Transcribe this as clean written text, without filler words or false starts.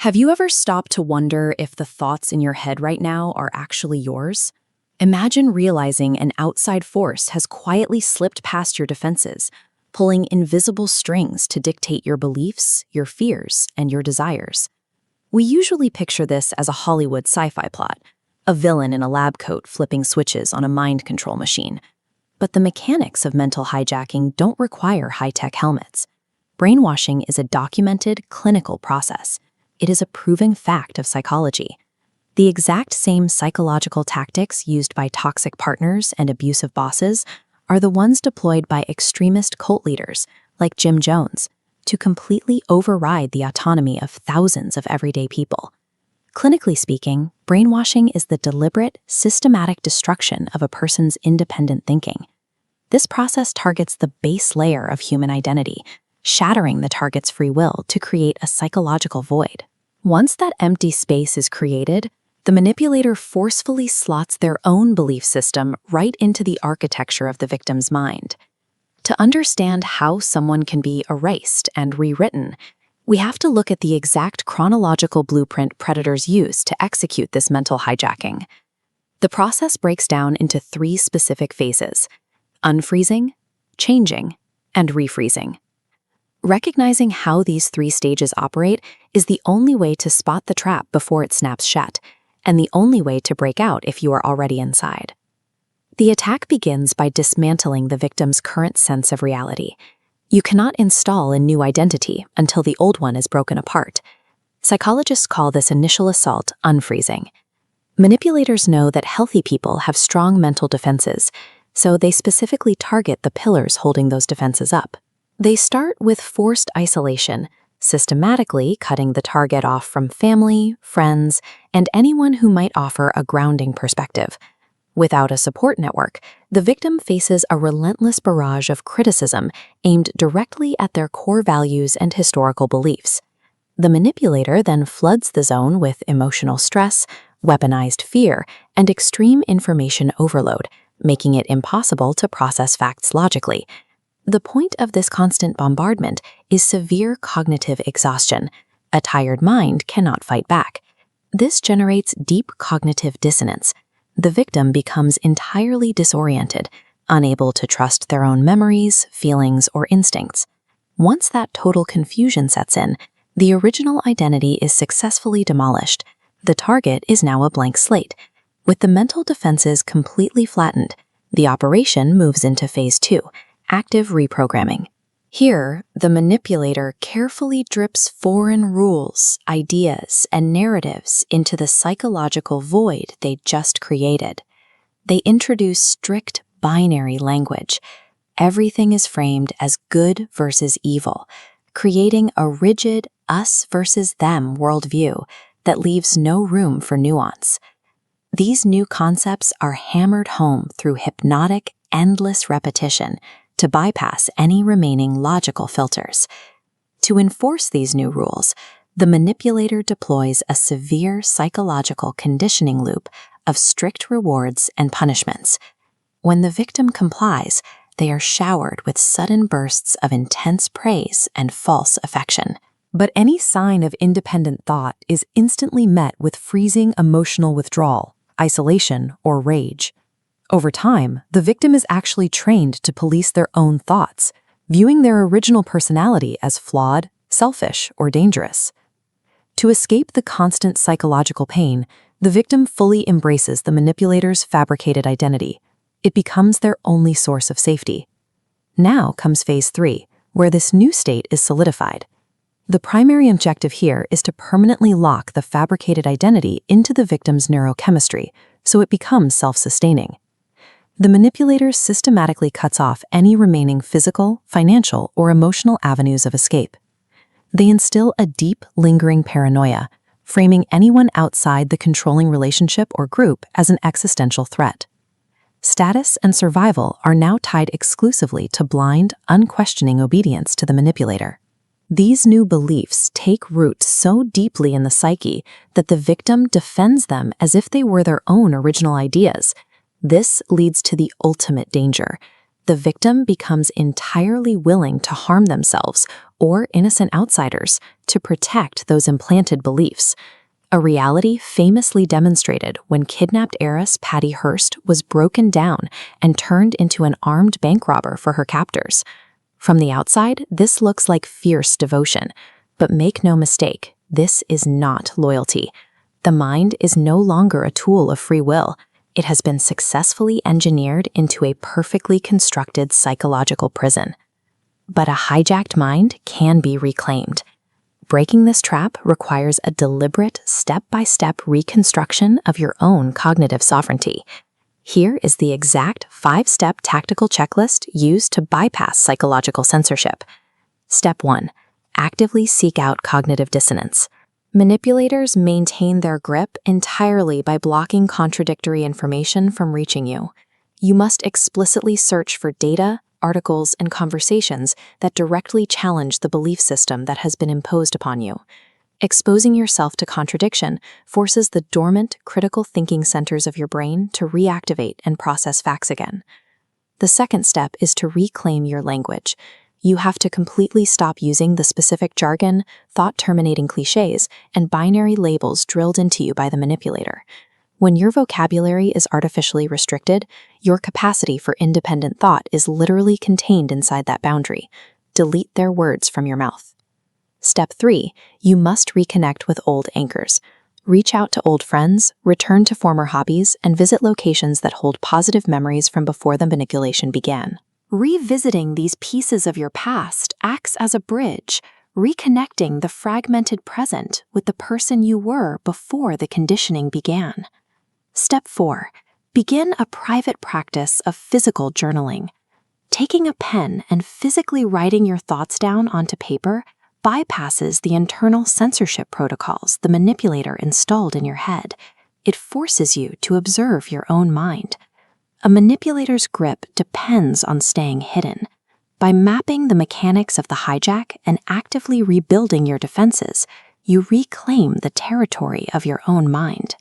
Have you ever stopped to wonder if the thoughts in your head right now are actually yours? Imagine realizing an outside force has quietly slipped past your defenses, pulling invisible strings to dictate your beliefs, your fears, and your desires. We usually picture this as a Hollywood sci-fi plot, a villain in a lab coat flipping switches on a mind control machine. But the mechanics of mental hijacking don't require high-tech helmets. Brainwashing is a documented, clinical process. It is a proven fact of psychology. The exact same psychological tactics used by toxic partners and abusive bosses are the ones deployed by extremist cult leaders, like Jim Jones, to completely override the autonomy of thousands of everyday people. Clinically speaking, brainwashing is the deliberate, systematic destruction of a person's independent thinking. This process targets the base layer of human identity, shattering the target's free will to create a psychological void. Once that empty space is created, the manipulator forcefully slots their own belief system right into the architecture of the victim's mind. To understand how someone can be erased and rewritten, we have to look at the exact chronological blueprint predators use to execute this mental hijacking. The process breaks down into 3 specific phases: unfreezing, changing, and refreezing. Recognizing how these 3 stages operate is the only way to spot the trap before it snaps shut, and the only way to break out if you are already inside. The attack begins by dismantling the victim's current sense of reality. You cannot install a new identity until the old one is broken apart. Psychologists call this initial assault unfreezing. Manipulators know that healthy people have strong mental defenses, so they specifically target the pillars holding those defenses up. They start with forced isolation, systematically cutting the target off from family, friends, and anyone who might offer a grounding perspective. Without a support network, the victim faces a relentless barrage of criticism aimed directly at their core values and historical beliefs. The manipulator then floods the zone with emotional stress, weaponized fear, and extreme information overload, making it impossible to process facts logically. The point of this constant bombardment is severe cognitive exhaustion. A tired mind cannot fight back. This generates deep cognitive dissonance. The victim becomes entirely disoriented, unable to trust their own memories, feelings, or instincts. Once that total confusion sets in, the original identity is successfully demolished. The target is now a blank slate. With the mental defenses completely flattened, the operation moves into phase 2. Active reprogramming. Here, the manipulator carefully drips foreign rules, ideas, and narratives into the psychological void they just created. They introduce strict binary language. Everything is framed as good versus evil, creating a rigid us versus them worldview that leaves no room for nuance. These new concepts are hammered home through hypnotic, endless repetition to bypass any remaining logical filters. To enforce these new rules, the manipulator deploys a severe psychological conditioning loop of strict rewards and punishments. When the victim complies, they are showered with sudden bursts of intense praise and false affection. But any sign of independent thought is instantly met with freezing emotional withdrawal, isolation, or rage. Over time, the victim is actually trained to police their own thoughts, viewing their original personality as flawed, selfish, or dangerous. To escape the constant psychological pain, the victim fully embraces the manipulator's fabricated identity. It becomes their only source of safety. Now comes phase 3, where this new state is solidified. The primary objective here is to permanently lock the fabricated identity into the victim's neurochemistry, so it becomes self-sustaining. The manipulator systematically cuts off any remaining physical, financial, or emotional avenues of escape. They instill a deep, lingering paranoia, framing anyone outside the controlling relationship or group as an existential threat. Status and survival are now tied exclusively to blind, unquestioning obedience to the manipulator. These new beliefs take root so deeply in the psyche that the victim defends them as if they were their own original ideas. This leads to the ultimate danger. the victim becomes entirely willing to harm themselves or innocent outsiders to protect those implanted beliefs. A reality famously demonstrated when kidnapped heiress Patty Hearst was broken down and turned into an armed bank robber for her captors. From the outside, this looks like fierce devotion, but make no mistake, this is not loyalty. The mind is no longer a tool of free will. It has been successfully engineered into a perfectly constructed psychological prison. But a hijacked mind can be reclaimed. Breaking this trap requires a deliberate, step-by-step reconstruction of your own cognitive sovereignty. Here is the exact 5-step tactical checklist used to bypass psychological censorship. Step 1. Actively seek out cognitive dissonance. Manipulators maintain their grip entirely by blocking contradictory information from reaching you. You must explicitly search for data, articles, and conversations that directly challenge the belief system that has been imposed upon you. Exposing yourself to contradiction forces the dormant, critical thinking centers of your brain to reactivate and process facts again. The second step is to reclaim your language. You have to completely stop using the specific jargon, thought-terminating cliches, and binary labels drilled into you by the manipulator. When your vocabulary is artificially restricted, your capacity for independent thought is literally contained inside that boundary. Delete their words from your mouth. Step 3. You must reconnect with old anchors. Reach out to old friends, return to former hobbies, and visit locations that hold positive memories from before the manipulation began. Revisiting these pieces of your past acts as a bridge, reconnecting the fragmented present with the person you were before the conditioning began. Step 4. Begin a private practice of physical journaling. Taking a pen and physically writing your thoughts down onto paper bypasses the internal censorship protocols the manipulator installed in your head. It forces you to observe your own mind. A manipulator's grip depends on staying hidden. By mapping the mechanics of the hijack and actively rebuilding your defenses, you reclaim the territory of your own mind.